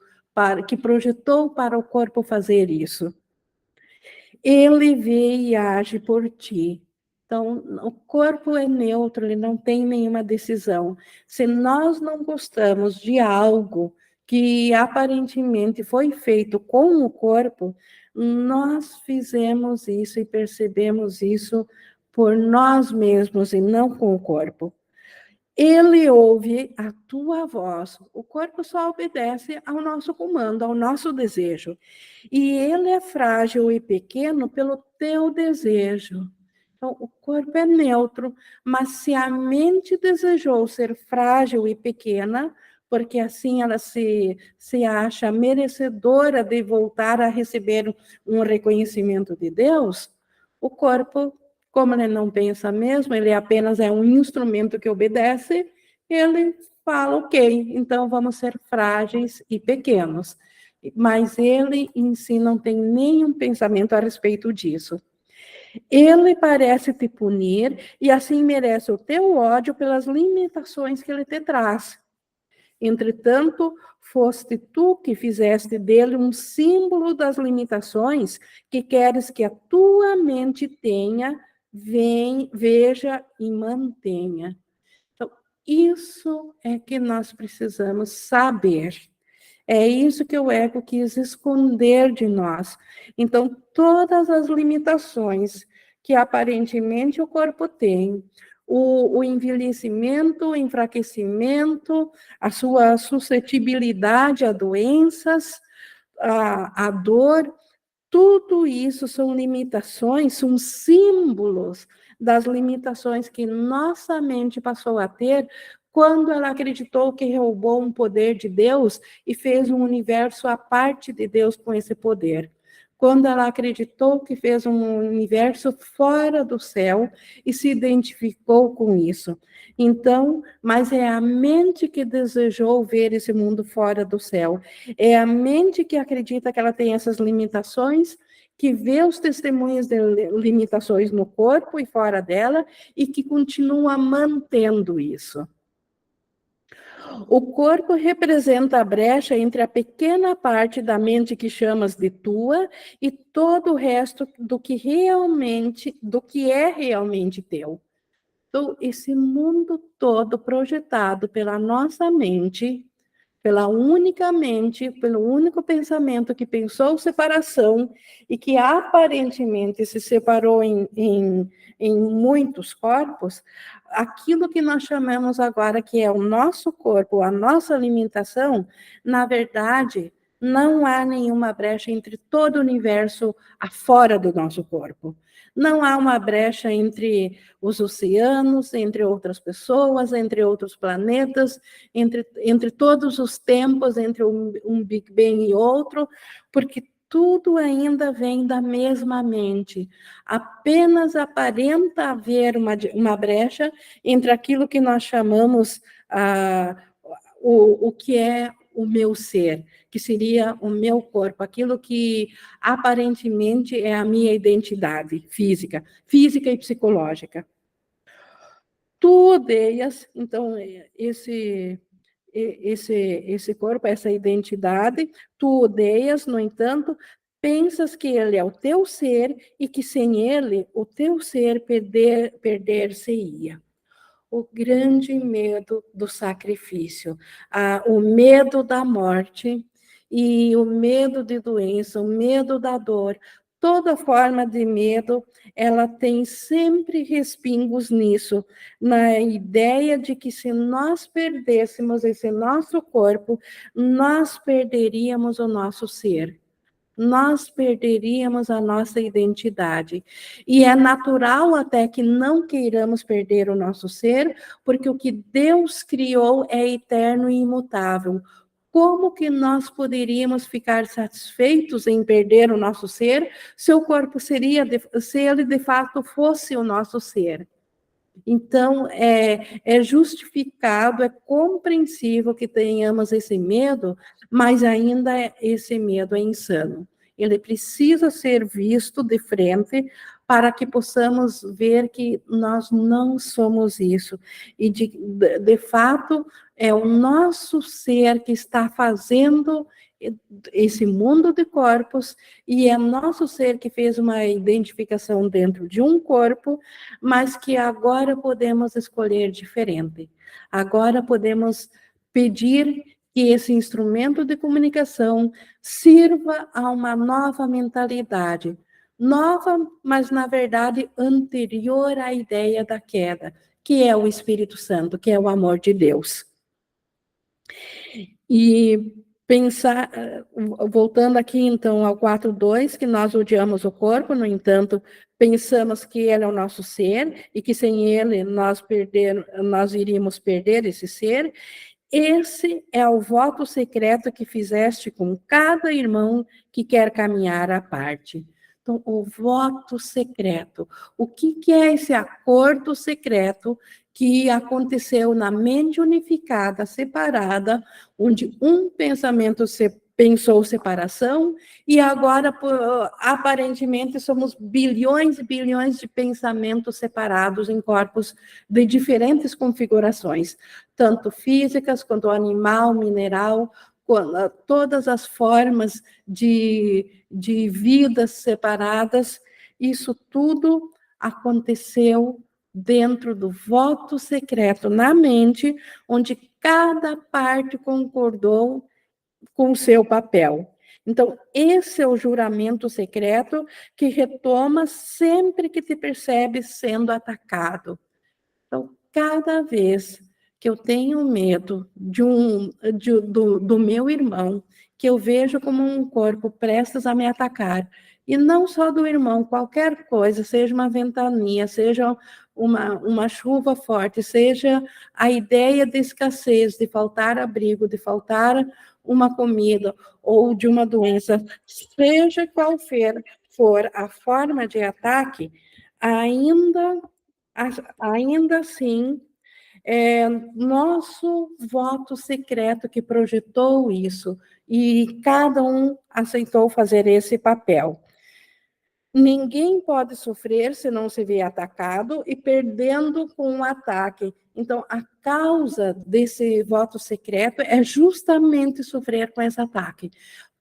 que projetou para o corpo fazer isso. Ele vê e age por ti. Então, o corpo é neutro, ele não tem nenhuma decisão. Se nós não gostamos de algo que aparentemente foi feito com o corpo, nós fizemos isso e percebemos isso por nós mesmos e não com o corpo. Ele ouve a tua voz. O corpo só obedece ao nosso comando, ao nosso desejo. E ele é frágil e pequeno pelo teu desejo. Então, o corpo é neutro, mas se a mente desejou ser frágil e pequena, porque assim ela se acha merecedora de voltar a receber um reconhecimento de Deus, o corpo, como ele não pensa mesmo, ele apenas é um instrumento que obedece, ele fala, ok, então vamos ser frágeis e pequenos. Mas ele em si não tem nenhum pensamento a respeito disso. Ele parece te punir e assim merece o teu ódio pelas limitações que ele te traz. Entretanto, foste tu que fizeste dele um símbolo das limitações que queres que a tua mente tenha, veja e mantenha. Então, isso é que nós precisamos saber. É isso que o ego quis esconder de nós. Então, todas as limitações que aparentemente o corpo tem, o envelhecimento, o enfraquecimento, a sua suscetibilidade a doenças, a dor, tudo isso são limitações, são símbolos das limitações que nossa mente passou a ter quando ela acreditou que roubou um poder de Deus e fez um universo à parte de Deus com esse poder. Quando ela acreditou que fez um universo fora do céu e se identificou com isso. Então, mas é a mente que desejou ver esse mundo fora do céu. É a mente que acredita que ela tem essas limitações que vê os testemunhos de limitações no corpo e fora dela, e que continua mantendo isso. O corpo representa a brecha entre a pequena parte da mente que chamas de tua e todo o resto do que é realmente teu. Então, esse mundo todo projetado pela nossa mente, pela única mente, pelo único pensamento que pensou separação e que aparentemente se separou em muitos corpos, aquilo que nós chamamos agora que é o nosso corpo, a nossa alimentação, na verdade, não há nenhuma brecha entre todo o universo afora do nosso corpo. Não há uma brecha entre os oceanos, entre outras pessoas, entre outros planetas, entre todos os tempos, entre um Big Bang e outro, porque tudo ainda vem da mesma mente. Apenas aparenta haver uma brecha entre aquilo que nós chamamos o que é o meu ser, que seria o meu corpo, aquilo que aparentemente é a minha identidade física e psicológica. Tu odeias, então, esse corpo, essa identidade, tu odeias, no entanto, pensas que ele é o teu ser e que sem ele, o teu ser perder-se-ia. O grande medo do sacrifício, o medo da morte e o medo de doença, o medo da dor, toda forma de medo, ela tem sempre respingos nisso, na ideia de que se nós perdêssemos esse nosso corpo, nós perderíamos o nosso ser. Nós perderíamos a nossa identidade. E é natural até que não queiramos perder o nosso ser, porque o que Deus criou é eterno e imutável. Como que nós poderíamos ficar satisfeitos em perder o nosso ser, se o corpo seria, se ele de fato fosse o nosso ser? Então, é justificado, é compreensível que tenhamos esse medo, mas ainda esse medo é insano. Ele precisa ser visto de frente para que possamos ver que nós não somos isso. E, de fato, é o nosso ser que está fazendo esse mundo de corpos, e é nosso ser que fez uma identificação dentro de um corpo, mas que agora podemos escolher diferente. Agora podemos pedir que esse instrumento de comunicação sirva a uma nova mentalidade. Nova, mas na verdade anterior à ideia da queda, que é o Espírito Santo, que é o amor de Deus. E pensar, voltando aqui então ao 4.2, que nós odiamos o corpo, no entanto, pensamos que ele é o nosso ser e que sem ele nós iríamos perder esse ser. Esse é o voto secreto que fizeste com cada irmão que quer caminhar à parte. Então, o voto secreto. O que é esse acordo secreto que aconteceu na mente unificada, separada, onde um pensamento pensou separação, e agora, aparentemente, somos bilhões e bilhões de pensamentos separados em corpos de diferentes configurações, tanto físicas quanto animal, mineral, todas as formas de vidas separadas. Isso tudo aconteceu dentro do voto secreto na mente, onde cada parte concordou com o seu papel. Então, esse é o juramento secreto que retoma sempre que te percebes sendo atacado. Então, cada vez que eu tenho medo do meu irmão, que eu vejo como um corpo prestes a me atacar, e não só do irmão, qualquer coisa, seja uma ventania, seja uma chuva forte, seja a ideia de escassez, de faltar abrigo, de faltar uma comida ou de uma doença, seja qual for a forma de ataque, ainda assim, nosso voto secreto que projetou isso, e cada um aceitou fazer esse papel. Ninguém pode sofrer se não se vê atacado e perdendo com o ataque. Então, a causa desse voto secreto é justamente sofrer com esse ataque,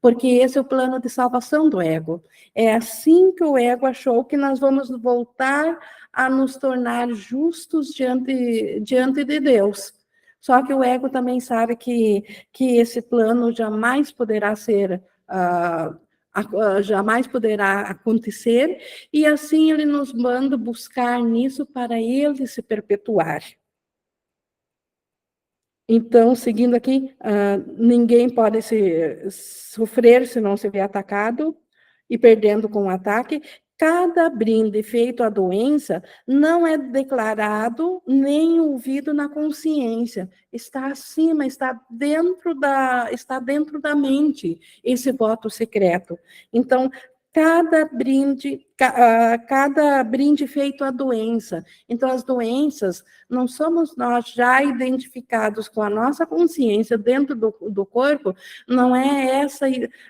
porque esse é o plano de salvação do ego. É assim que o ego achou que nós vamos voltar a nos tornar justos diante de Deus. Só que o ego também sabe que esse plano jamais poderá ser jamais poderá acontecer, e assim ele nos manda buscar nisso para ele se perpetuar. Então, seguindo aqui, ninguém pode sofrer se não se vê atacado e perdendo com o ataque. Cada brinde feito à doença não é declarado nem ouvido na consciência. Está acima, está dentro da mente, esse voto secreto. Então, cada brinde feito à doença. Então, as doenças, não somos nós já identificados com a nossa consciência dentro do corpo, não é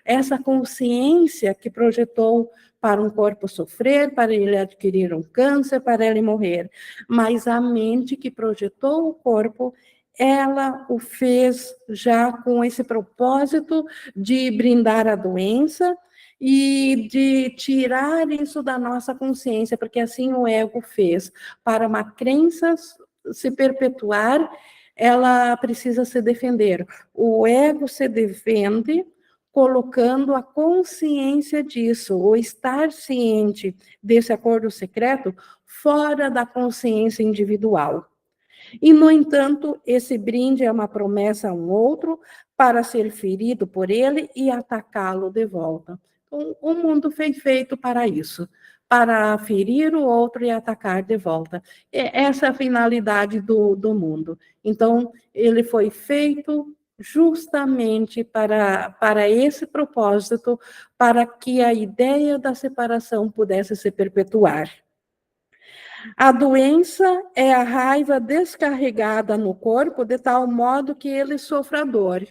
essa consciência que projetou para um corpo sofrer, para ele adquirir um câncer, para ele morrer, mas a mente que projetou o corpo, ela o fez já com esse propósito de brindar a doença e de tirar isso da nossa consciência, porque assim o ego fez. Para uma crença se perpetuar, ela precisa se defender. O ego se defende colocando a consciência disso, o estar ciente desse acordo secreto, fora da consciência individual. E, no entanto, esse brinde é uma promessa a um outro para ser ferido por ele e atacá-lo de volta. Então, o mundo foi feito para isso, para ferir o outro e atacar de volta. Essa é a finalidade do mundo. Então, ele foi feito justamente para esse propósito, para que a ideia da separação pudesse se perpetuar. A doença é a raiva descarregada no corpo de tal modo que ele sofra dor.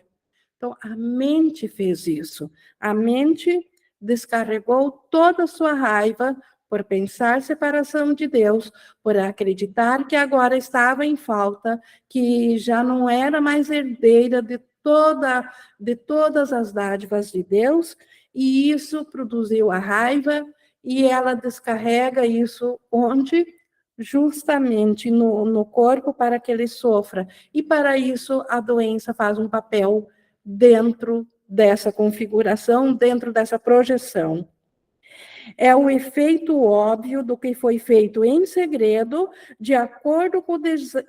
Então, a mente fez isso. A mente descarregou toda a sua raiva por pensar separação de Deus, por acreditar que agora estava em falta, que já não era mais herdeira de todas as dádivas de Deus, e isso produziu a raiva, e ela descarrega isso onde? Justamente no corpo para que ele sofra. E para isso a doença faz um papel dentro dessa configuração, dentro dessa projeção. É o efeito óbvio do que foi feito em segredo, de acordo com o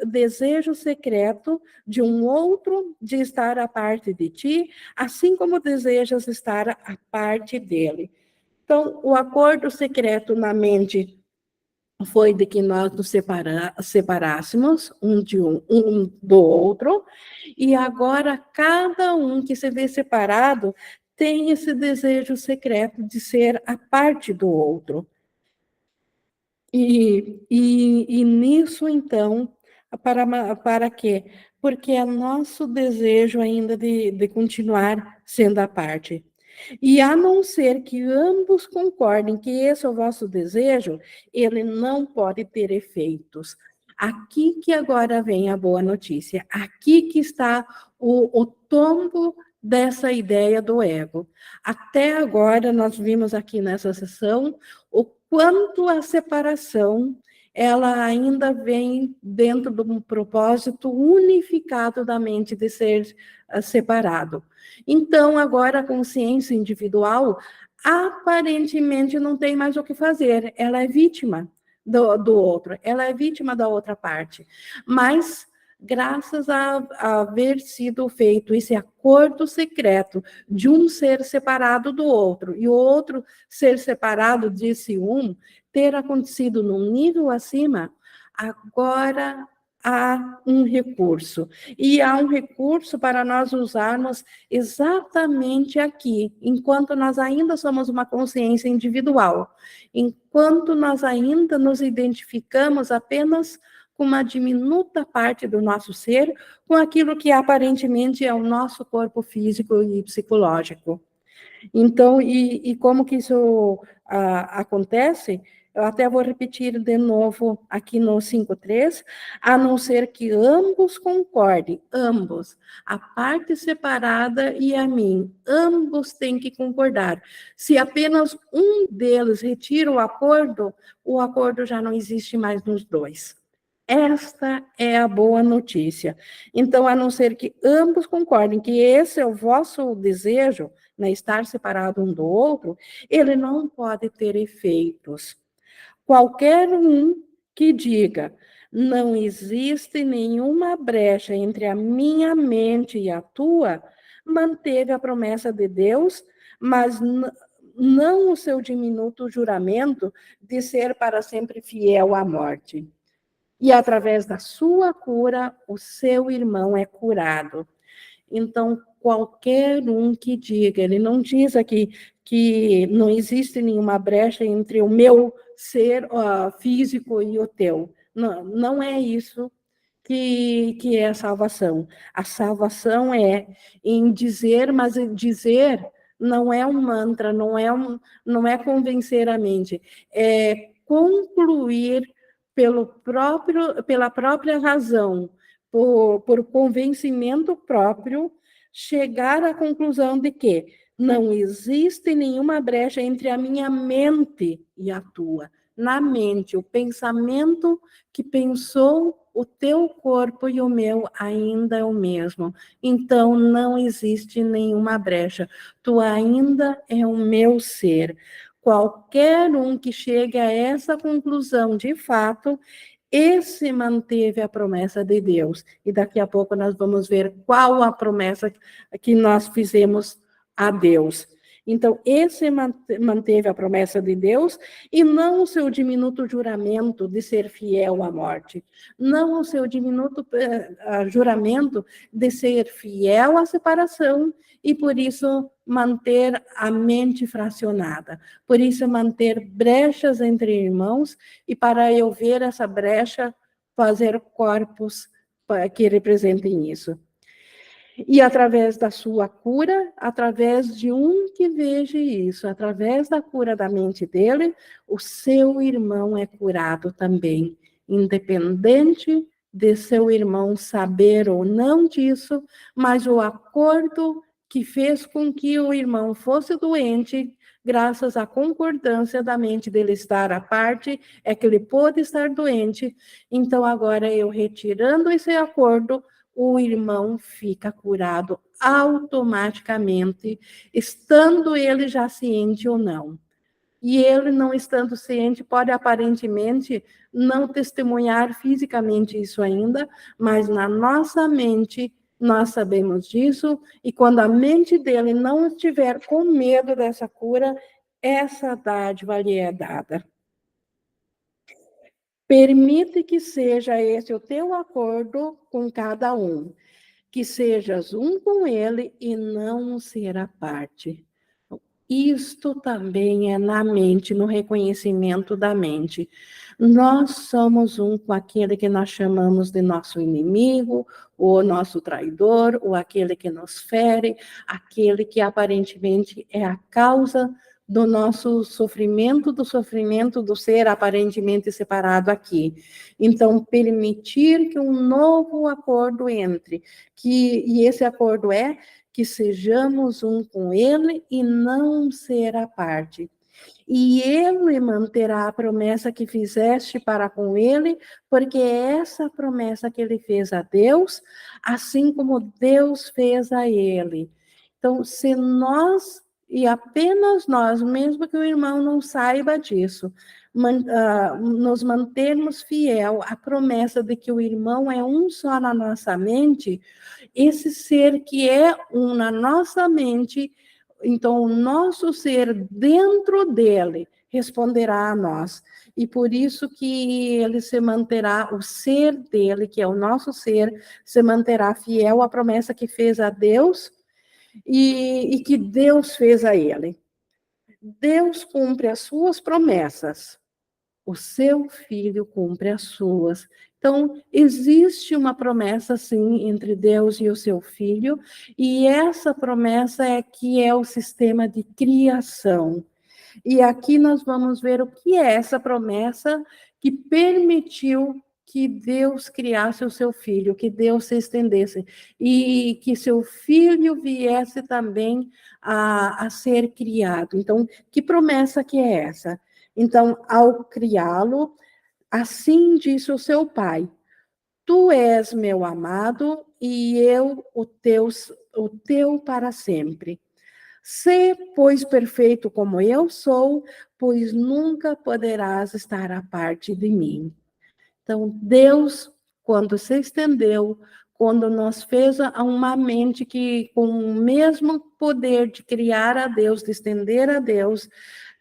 desejo secreto de um outro de estar à parte de ti, assim como desejas estar à parte dele. Então, o acordo secreto na mente foi de que nós nos separássemos um do outro, e agora cada um que se vê separado tem esse desejo secreto de ser a parte do outro. E nisso, então, para quê? Porque é nosso desejo ainda de continuar sendo a parte. E a não ser que ambos concordem que esse é o vosso desejo, ele não pode ter efeitos. Aqui que agora vem a boa notícia. Aqui que está o tombo dessa ideia do ego. Até agora, nós vimos aqui nessa sessão o quanto a separação ela ainda vem dentro de um propósito unificado da mente de ser separado. Então, agora a consciência individual aparentemente não tem mais o que fazer, ela é vítima do outro, ela é vítima da outra parte. Mas, graças a haver sido feito esse acordo secreto de um ser separado do outro, e o outro ser separado desse um, ter acontecido num nível acima, agora há um recurso. E há um recurso para nós usarmos exatamente aqui, enquanto nós ainda somos uma consciência individual, enquanto nós ainda nos identificamos apenas com uma diminuta parte do nosso ser, com aquilo que aparentemente é o nosso corpo físico e psicológico. Então, e como que isso acontece? Eu até vou repetir de novo aqui no 5.3, a não ser que ambos concordem, ambos, a parte separada e a mim, ambos têm que concordar. Se apenas um deles retira o acordo já não existe mais nos dois. Esta é a boa notícia. Então, a não ser que ambos concordem que esse é o vosso desejo, né, estar separado um do outro, ele não pode ter efeitos. Qualquer um que diga, não existe nenhuma brecha entre a minha mente e a tua, manteve a promessa de Deus, mas não o seu diminuto juramento de ser para sempre fiel à morte. E através da sua cura, o seu irmão é curado. Então, qualquer um que diga, ele não diz aqui que não existe nenhuma brecha entre o meu ser físico e o teu. Não, não é isso que é a salvação. A salvação é em dizer, mas dizer não é um mantra, não é convencer a mente, é concluir pela própria razão, por convencimento próprio, chegar à conclusão de que não existe nenhuma brecha entre a minha mente e a tua. Na mente, o pensamento que pensou o teu corpo e o meu ainda é o mesmo. Então, não existe nenhuma brecha. Tu ainda é o meu ser. Qualquer um que chegue a essa conclusão, de fato, esse manteve a promessa de Deus. E daqui a pouco nós vamos ver qual a promessa que nós fizemos a Deus. Então, esse manteve a promessa de Deus e não o seu diminuto juramento de ser fiel à morte. Não o seu diminuto juramento de ser fiel à separação e, por isso, manter a mente fracionada. Por isso, manter brechas entre irmãos e, para eu ver essa brecha, fazer corpos que representem isso. E através da sua cura, através de um que veja isso, através da cura da mente dele, o seu irmão é curado também, independente de seu irmão saber ou não disso, mas o acordo que fez com que o irmão fosse doente, graças à concordância da mente dele estar à parte, é que ele pôde estar doente. Então, agora eu retirando esse acordo, o irmão fica curado automaticamente, estando ele já ciente ou não. E ele, não estando ciente, pode aparentemente não testemunhar fisicamente isso ainda, mas na nossa mente nós sabemos disso, e quando a mente dele não estiver com medo dessa cura, essa dádiva lhe é dada. Permite que seja esse o teu acordo com cada um, que sejas um com ele e não ser à parte. Isto também é na mente, no reconhecimento da mente. Nós somos um com aquele que nós chamamos de nosso inimigo, ou nosso traidor, ou aquele que nos fere, aquele que aparentemente é a causa do nosso sofrimento do ser aparentemente separado aqui. Então, permitir que um novo acordo entre, e esse acordo é que sejamos um com ele e não ser à parte. E ele manterá a promessa que fizeste para com ele, porque é essa promessa que ele fez a Deus, assim como Deus fez a ele. Então, se nós, e apenas nós, mesmo que o irmão não saiba disso, nos mantermos fiel à promessa de que o irmão é um só na nossa mente, esse ser que é um na nossa mente, então o nosso ser dentro dele responderá a nós. E por isso que ele se manterá, o ser dele, que é o nosso ser, se manterá fiel à promessa que fez a Deus e que Deus fez a ele. Deus cumpre as suas promessas. o seu filho cumpre as suas. Então, existe uma promessa, sim, entre Deus e o seu filho, e essa promessa é que é o sistema de criação. E aqui nós vamos ver o que é essa promessa que permitiu que Deus criasse o seu filho, que Deus se estendesse, e que seu filho viesse também a ser criado. Então, que promessa que é essa? Então, ao criá-lo, assim disse o seu pai: Tu és meu amado e eu o teu para sempre. Sê, pois, perfeito como eu sou, pois nunca poderás estar à parte de mim. Então, Deus, quando se estendeu, quando nos fez uma mente que, com o mesmo poder de criar a Deus, de estender a Deus,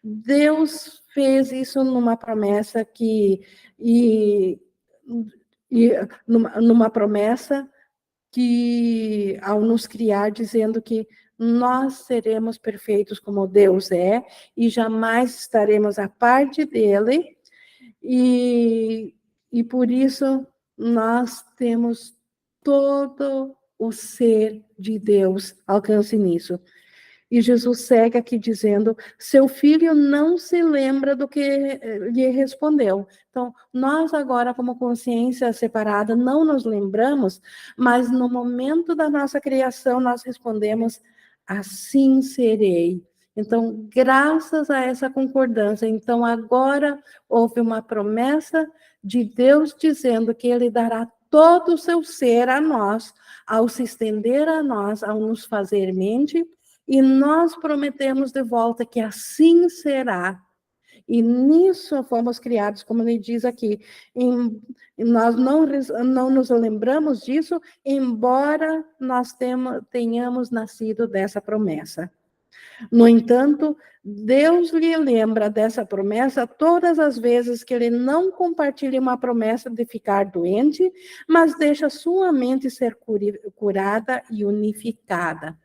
Deus fez isso numa promessa e numa promessa que, ao nos criar, dizendo que nós seremos perfeitos como Deus é, e jamais estaremos à parte dele, e, e por isso nós temos todo o ser de Deus alcance nisso. E Jesus segue aqui dizendo: seu filho não se lembra do que lhe respondeu. Então, nós agora, como consciência separada, não nos lembramos, mas no momento da nossa criação, nós respondemos: assim serei. Então, graças a essa concordância, então agora houve uma promessa de Deus dizendo que Ele dará todo o seu ser a nós, ao se estender a nós, ao nos fazer mente, e nós prometemos de volta que assim será. E nisso fomos criados, como ele diz aqui. Nós não nos lembramos disso, embora nós tenhamos nascido dessa promessa. No entanto, Deus lhe lembra dessa promessa todas as vezes que ele não compartilha uma promessa de ficar doente, mas deixa sua mente ser curada e unificada.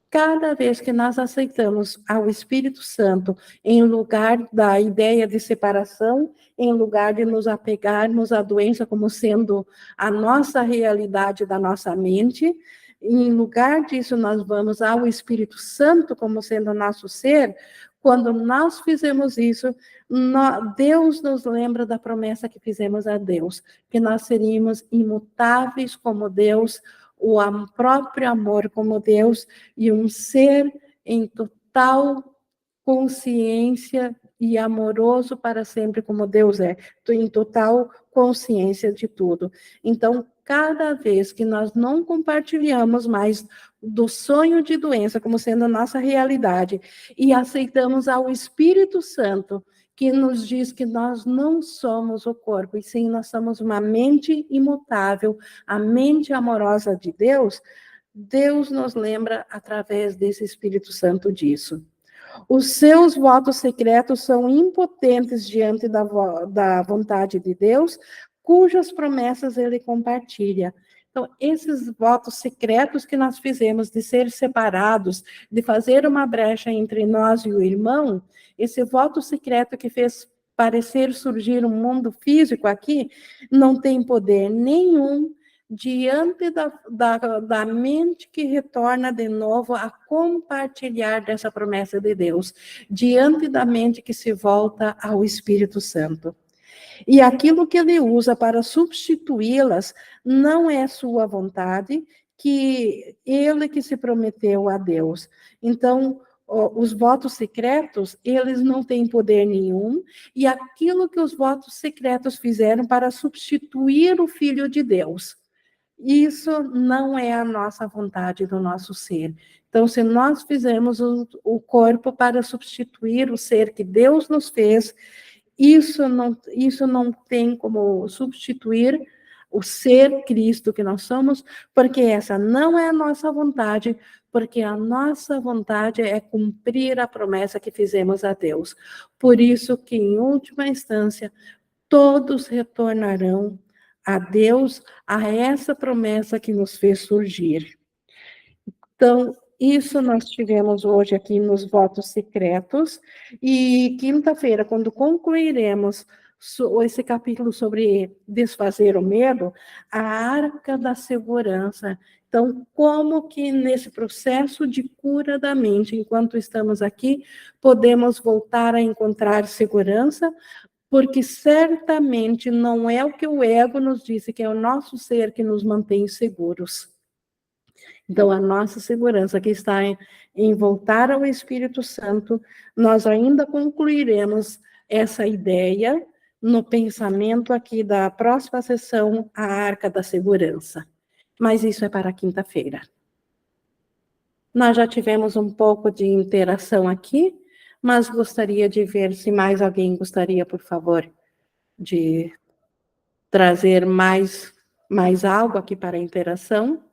Cada vez que nós aceitamos ao Espírito Santo, em lugar da ideia de separação, em lugar de nos apegarmos à doença como sendo a nossa realidade da nossa mente, em lugar disso, nós vamos ao Espírito Santo como sendo o nosso ser. Quando nós fizemos isso, Deus nos lembra da promessa que fizemos a Deus, que nós seríamos imutáveis como Deus, o próprio amor como Deus e um ser em total consciência e amoroso para sempre como Deus é, em total consciência de tudo. Então, cada vez que nós não compartilhamos mais do sonho de doença como sendo a nossa realidade e aceitamos ao Espírito Santo, que nos diz que nós não somos o corpo, e sim nós somos uma mente imutável, a mente amorosa de Deus, Deus nos lembra através desse Espírito Santo disso. Os seus votos secretos são impotentes diante da vontade de Deus, cujas promessas ele compartilha. Então, esses votos secretos que nós fizemos de ser separados, de fazer uma brecha entre nós e o irmão, esse voto secreto que fez parecer surgir um mundo físico aqui, não tem poder nenhum diante da mente que retorna de novo a compartilhar dessa promessa de Deus, diante da mente que se volta ao Espírito Santo. E aquilo que ele usa para substituí-las não é sua vontade, que ele que se prometeu a Deus. Então, os votos secretos, eles não têm poder nenhum, e aquilo que os votos secretos fizeram para substituir o Filho de Deus, isso não é a nossa vontade do nosso ser. Então, se nós fizermos o corpo para substituir o ser que Deus nos fez, isso não tem como substituir o ser Cristo que nós somos, porque essa não é a nossa vontade, porque a nossa vontade é cumprir a promessa que fizemos a Deus. Por isso que, em última instância, todos retornarão a Deus, a essa promessa que nos fez surgir. Então, Isso nós tivemos hoje aqui nos votos secretos, e quinta-feira, quando concluiremos esse capítulo sobre desfazer o medo, a arca da segurança. Então, como que nesse processo de cura da mente, enquanto estamos aqui, podemos voltar a encontrar segurança, porque certamente não é o que o ego nos disse, que é o nosso ser que nos mantém seguros. Então, a nossa segurança que está em voltar ao Espírito Santo, nós ainda concluiremos essa ideia no pensamento aqui da próxima sessão, a Arca da Segurança. Mas isso é para quinta-feira. Nós já tivemos um pouco de interação aqui, mas gostaria de ver se mais alguém gostaria, por favor, de trazer mais algo aqui para a interação.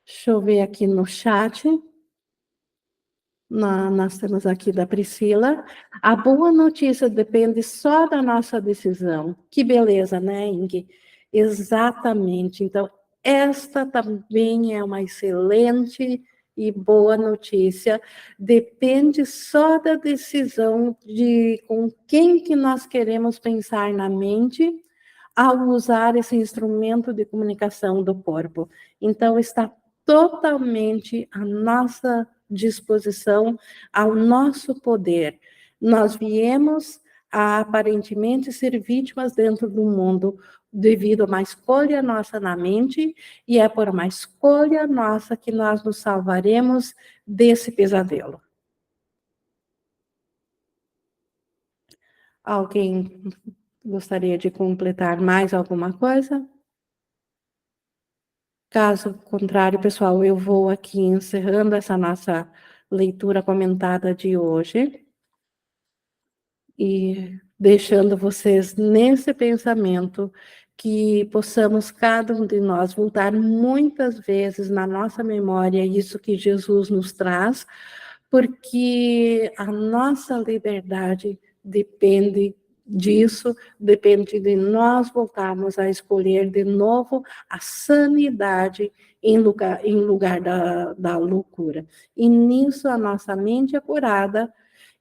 Deixa eu ver aqui no chat. Nós temos aqui da Priscila. A boa notícia depende só da nossa decisão. Que beleza, né, Inge? Exatamente. Então, esta também é uma excelente e boa notícia. Depende só da decisão de com quem que nós queremos pensar na mente ao usar esse instrumento de comunicação do corpo. Então, está totalmente à nossa disposição, ao nosso poder. Nós viemos a aparentemente ser vítimas dentro do mundo devido a uma escolha nossa na mente, e é por uma escolha nossa que nós nos salvaremos desse pesadelo. Alguém gostaria de completar mais alguma coisa? Caso contrário, pessoal, eu vou aqui encerrando essa nossa leitura comentada de hoje e deixando vocês nesse pensamento que possamos cada um de nós voltar muitas vezes na nossa memória isso que Jesus nos traz, porque a nossa liberdade depende disso, depende de nós voltarmos a escolher de novo a sanidade em lugar da loucura. E nisso a nossa mente é curada,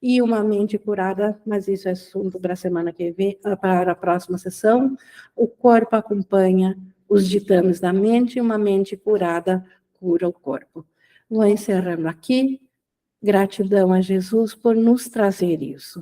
e uma mente curada, mas isso é assunto para a semana que vem, para a próxima sessão. O corpo acompanha os ditames da mente, e uma mente curada cura o corpo. Vou encerrando aqui. Gratidão a Jesus por nos trazer isso.